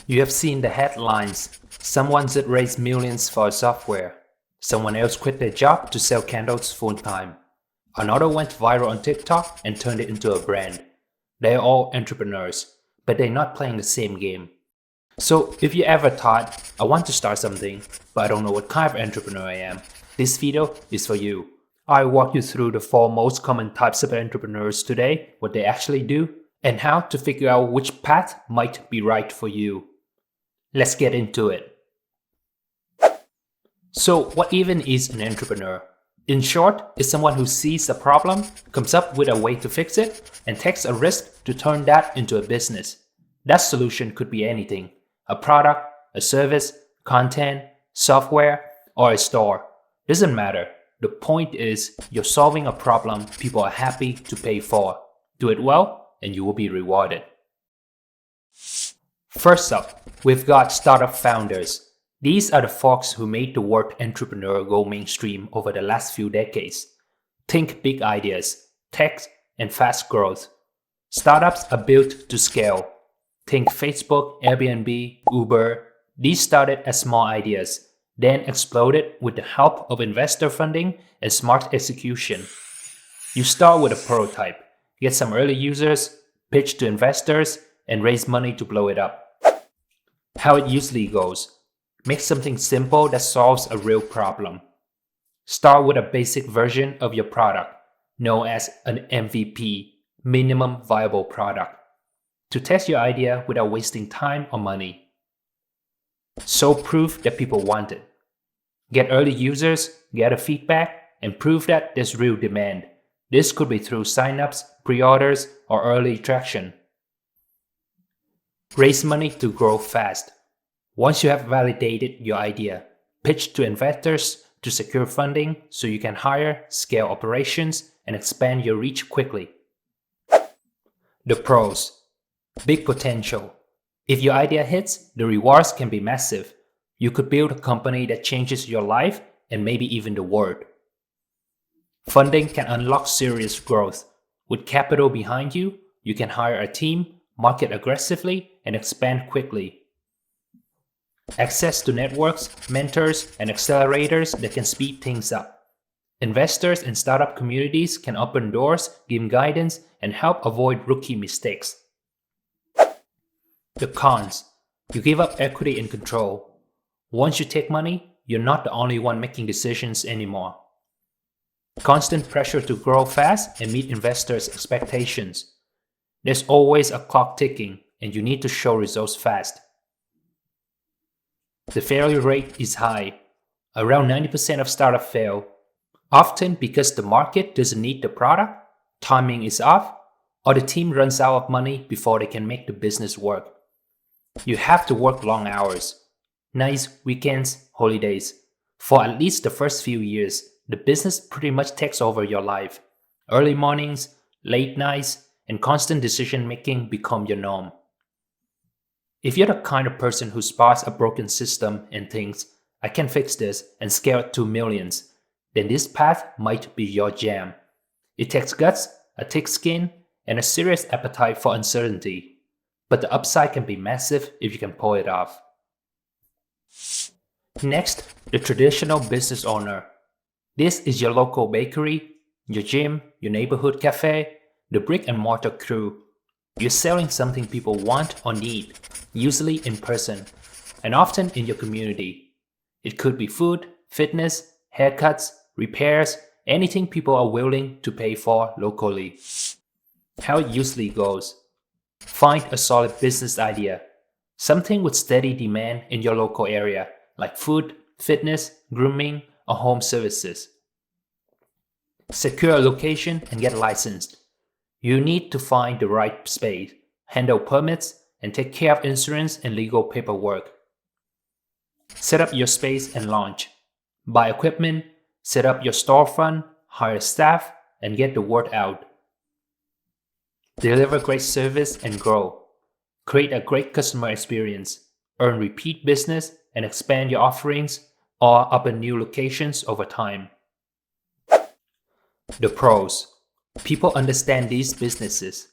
You have seen the headlines. Someone just raised millions for software. Someone else quit their job to sell candles full time. Another went viral on TikTok and turned it into a brand. They're all entrepreneurs, but they're not playing the same game. So if you ever thought, I want to start something, but I don't know what kind of entrepreneur I am, this video is for you. I'll walk you through the 4 most common types of entrepreneurs today, what they actually do, and how to figure out which path might be right for you. Let's get into it. So what even is an entrepreneur? In short, it's someone who sees a problem, comes up with a way to fix it, and takes a risk to turn that into a business. That solution could be anything: a product, a service, content, software, or a store. Doesn't matter. The point is, you're solving a problem people are happy to pay for. Do it well, and you will be rewarded. First up, we've got startup founders. These are the folks who made the word entrepreneur go mainstream over the last few decades. Think big ideas, tech, and fast growth. Startups are built to scale. Think Facebook, Airbnb, Uber. These started as small ideas, then exploded with the help of investor funding and smart execution. You start with a prototype, get some early users, pitch to investors, and raise money to blow it up. How it usually goes: make something simple that solves a real problem. Start with a basic version of your product, known as an MVP, minimum viable product, to test your idea without wasting time or money. Show proof that people want it. Get early users, gather feedback, and prove that there's real demand. This could be through signups, pre-orders, or early traction. Raise money to grow fast. Once you have validated your idea, pitch to investors to secure funding so you can hire, scale operations, and expand your reach quickly. The pros: big potential. If your idea hits, the rewards can be massive. You could build a company that changes your life and maybe even the world. Funding can unlock serious growth. With capital behind you, you can hire a team, market aggressively, and expand quickly. Access to networks, mentors, and accelerators that can speed things up. Investors and startup communities can open doors, give guidance, and help avoid rookie mistakes. The cons: you give up equity and control. Once you take money, you're not the only one making decisions anymore. Constant pressure to grow fast and meet investors' expectations. There's always a clock ticking, and you need to show results fast. The failure rate is high. Around 90% of startups fail, often because the market doesn't need the product, timing is off, or the team runs out of money before they can make the business work. You have to work long hours, nights, weekends, holidays. For at least the first few years, the business pretty much takes over your life. Early mornings, late nights, and constant decision making become your norm. If you're the kind of person who spots a broken system and thinks, I can fix this and scale it to millions, then this path might be your jam. It takes guts, a thick skin, and a serious appetite for uncertainty. But the upside can be massive if you can pull it off. Next, the traditional business owner. This is your local bakery, your gym, your neighborhood cafe, the brick and mortar crew. You're selling something people want or need, usually in person, and often in your community. It could be food, fitness, haircuts, repairs, anything people are willing to pay for locally. How it usually goes: find a solid business idea, something with steady demand in your local area, like food, fitness, grooming, or home services. Secure a location and get licensed. You need to find the right space, handle permits, and take care of insurance and legal paperwork. Set up your space and launch. Buy equipment, set up your storefront, hire staff, and get the word out. Deliver great service and grow. Create a great customer experience. Earn repeat business and expand your offerings or open new locations over time. The pros: people understand these businesses.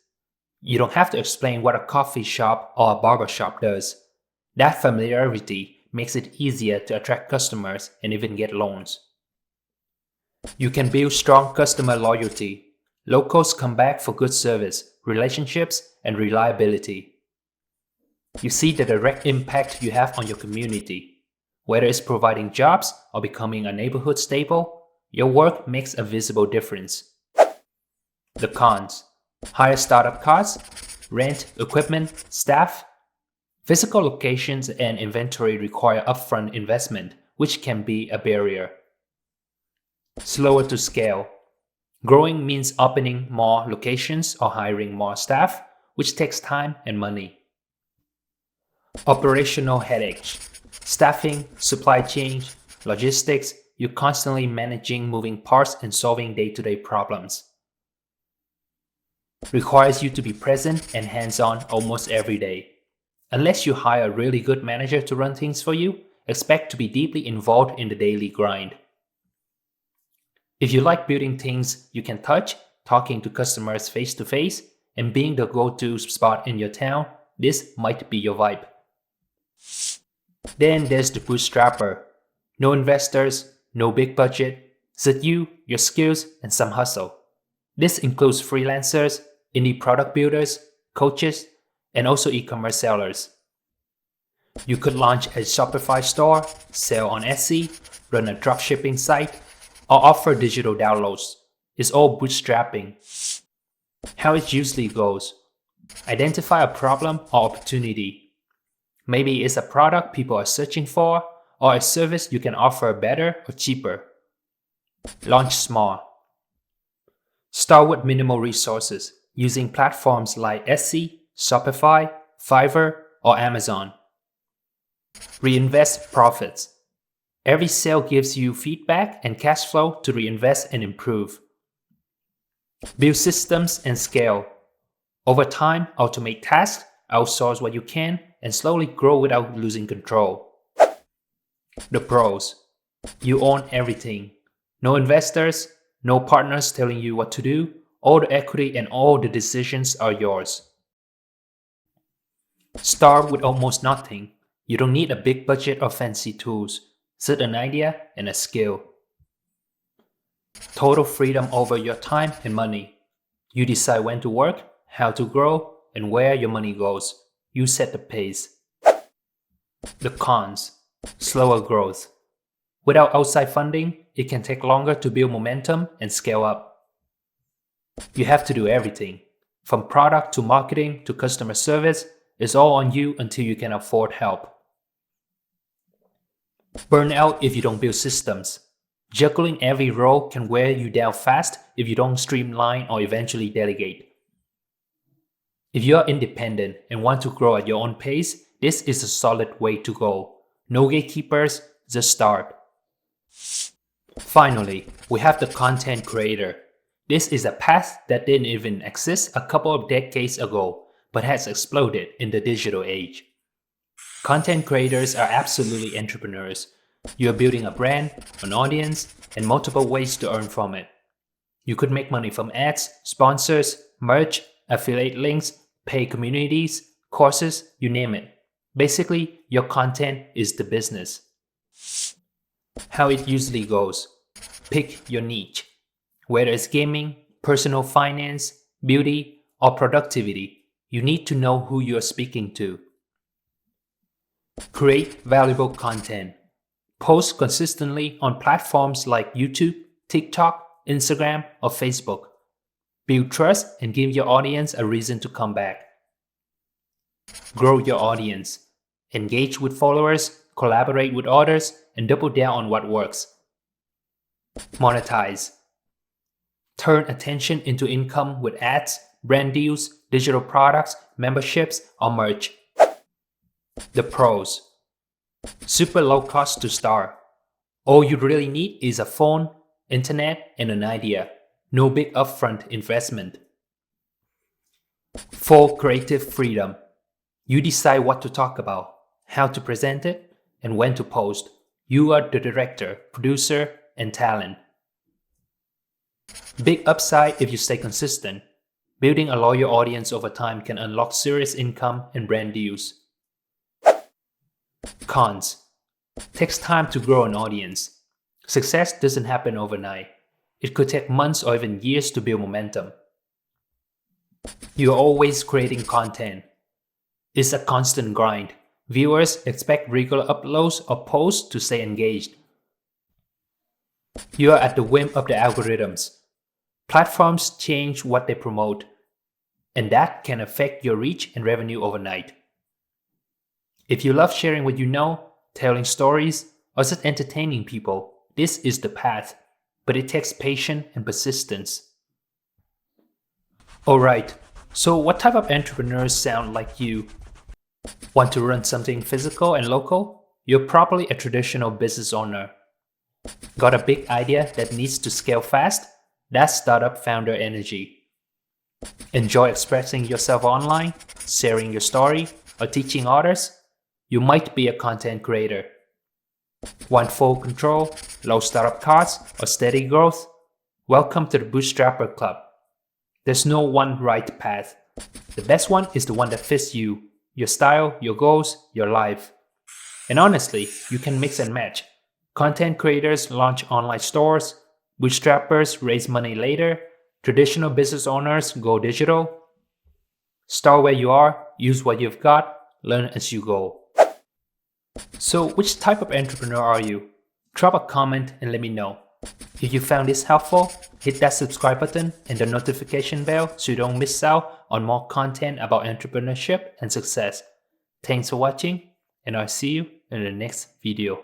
You don't have to explain what a coffee shop or a barber shop does. That familiarity makes it easier to attract customers and even get loans. You can build strong customer loyalty. Locals come back for good service, relationships, and reliability. You see the direct impact you have on your community. Whether it's providing jobs or becoming a neighborhood staple, your work makes a visible difference. The cons: higher startup costs, rent, equipment, staff. Physical locations and inventory require upfront investment, which can be a barrier. Slower to scale. Growing means opening more locations or hiring more staff, which takes time and money. Operational headaches. Staffing, supply chain, logistics, you're constantly managing moving parts and solving day-to-day problems. Requires you to be present and hands-on almost every day. Unless you hire a really good manager to run things for you, expect to be deeply involved in the daily grind. If you like building things you can touch, talking to customers face to face, and being the go-to spot in your town, this might be your vibe. Then there's the Bootstrapper. No investors, no big budget, just you, your skills, and some hustle. This includes freelancers, indie product builders, coaches, and also e-commerce sellers. You could launch a Shopify store, sell on Etsy, run a dropshipping site, or offer digital downloads. It's all bootstrapping. How it usually goes: identify a problem or opportunity. Maybe it's a product people are searching for, or a service you can offer better or cheaper. Launch small. Start with minimal resources, using platforms like Etsy, Shopify, Fiverr, or Amazon. Reinvest profits. Every sale gives you feedback and cash flow to reinvest and improve. Build systems and scale. Over time, automate tasks, outsource what you can, and slowly grow without losing control. The pros: you own everything. No investors, no partners telling you what to do. All the equity and all the decisions are yours. Start with almost nothing. You don't need a big budget or fancy tools. Just an idea and a skill. Total freedom over your time and money. You decide when to work, how to grow, and where your money goes. You set the pace. The cons: slower growth. Without outside funding, it can take longer to build momentum and scale up. You have to do everything. From product to marketing to customer service, it's all on you until you can afford help. Burn out if you don't build systems. Juggling every role can wear you down fast if you don't streamline or eventually delegate. If you are independent and want to grow at your own pace, this is a solid way to go. No gatekeepers, just start. Finally, we have the content creator. This is a path that didn't even exist a couple of decades ago, but has exploded in the digital age. Content creators are absolutely entrepreneurs. You are building a brand, an audience, and multiple ways to earn from it. You could make money from ads, sponsors, merch, affiliate links, paid communities, courses, you name it. Basically, your content is the business. How it usually goes: pick your niche. Whether it's gaming, personal finance, beauty, or productivity, you need to know who you are speaking to. Create valuable content. Post consistently on platforms like YouTube, TikTok, Instagram, or Facebook. Build trust and give your audience a reason to come back. Grow your audience. Engage with followers, collaborate with others, and double down on what works. Monetize. Turn attention into income with ads, brand deals, digital products, memberships, or merch. The pros: super low cost to start. All you really need is a phone, internet, and an idea. No big upfront investment. Full creative freedom. You decide what to talk about, how to present it, and when to post. You are the director, producer, and talent. Big upside if you stay consistent. Building a loyal audience over time can unlock serious income and brand deals. Cons. Takes time to grow an audience. Success doesn't happen overnight. It could take months or even years to build momentum. You're always creating content. It's a constant grind. Viewers expect regular uploads or posts to stay engaged. You are at the whim of the algorithms. Platforms change what they promote, and that can affect your reach and revenue overnight. If you love sharing what you know, telling stories, or just entertaining people, this is the path, but it takes patience and persistence. Alright, so what type of entrepreneurs sound like you? Want to run something physical and local? You're probably a traditional business owner. Got a big idea that needs to scale fast? That's startup founder energy. Enjoy expressing yourself online, sharing your story, or teaching others? You might be a content creator. Want full control, low startup costs, or steady growth? Welcome to the Bootstrapper Club. There's no one right path. The best one is the one that fits you, your style, your goals, your life. And honestly, you can mix and match. Content creators launch online stores, bootstrappers raise money later, traditional business owners go digital. Start where you are, use what you've got, learn as you go. So which type of entrepreneur are you? Drop a comment and let me know. If you found this helpful, hit that subscribe button and the notification bell so you don't miss out on more content about entrepreneurship and success. Thanks for watching, and I'll see you in the next video.